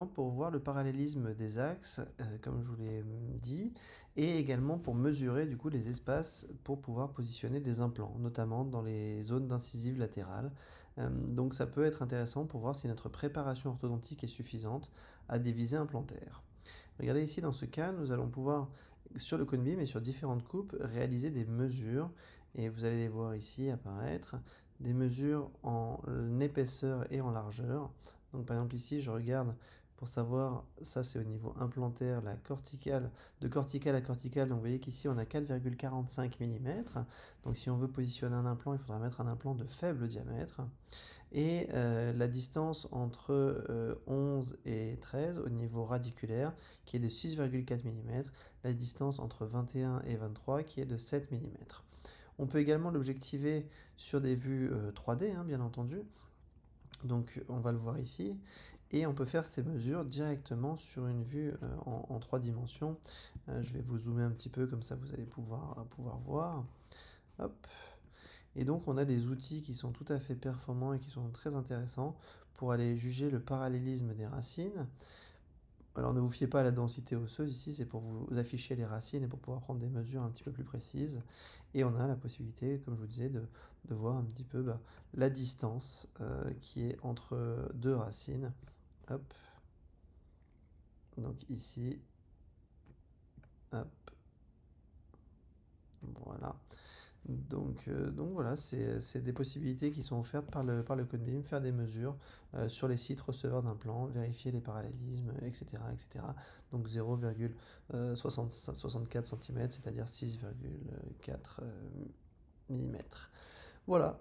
pour voir le parallélisme des axes, comme je vous l'ai dit, et également pour mesurer du coup les espaces pour pouvoir positionner des implants, notamment dans les zones d'incisive latérale. Donc ça peut être intéressant pour voir si notre préparation orthodontique est suffisante à des visées implantaires. Regardez ici, dans ce cas, nous allons pouvoir, sur le cone beam et sur différentes coupes, réaliser des mesures, et vous allez les voir ici apparaître, des mesures en épaisseur et en largeur. Donc par exemple ici, je regarde pour savoir, ça c'est au niveau implantaire, la corticale, de corticale à corticale, donc vous voyez qu'ici on a 4,45 mm. Donc si on veut positionner un implant, il faudra mettre un implant de faible diamètre. Et la distance entre 11 et 13 au niveau radiculaire qui est de 6,4 mm, la distance entre 21 et 23 qui est de 7 mm. On peut également l'objectiver sur des vues 3D, hein, bien entendu. Donc on va le voir ici. Et on peut faire ces mesures directement sur une vue en 3 dimensions. Je vais vous zoomer un petit peu, comme ça vous allez pouvoir voir. Hop. Et donc on a des outils qui sont tout à fait performants et qui sont très intéressants pour aller juger le parallélisme des racines. Alors ne vous fiez pas à la densité osseuse, ici c'est pour vous afficher les racines et pour pouvoir prendre des mesures un petit peu plus précises. Et on a la possibilité, comme je vous disais, de voir un petit peu la distance qui est entre deux racines. Hop. Donc ici, hop, voilà. Donc voilà, c'est des possibilités qui sont offertes par le cone beam, faire des mesures sur les sites receveurs d'implants, vérifier les parallélismes, etc., etc. Donc 0,64 cm, c'est-à-dire 6,4 mm. Voilà.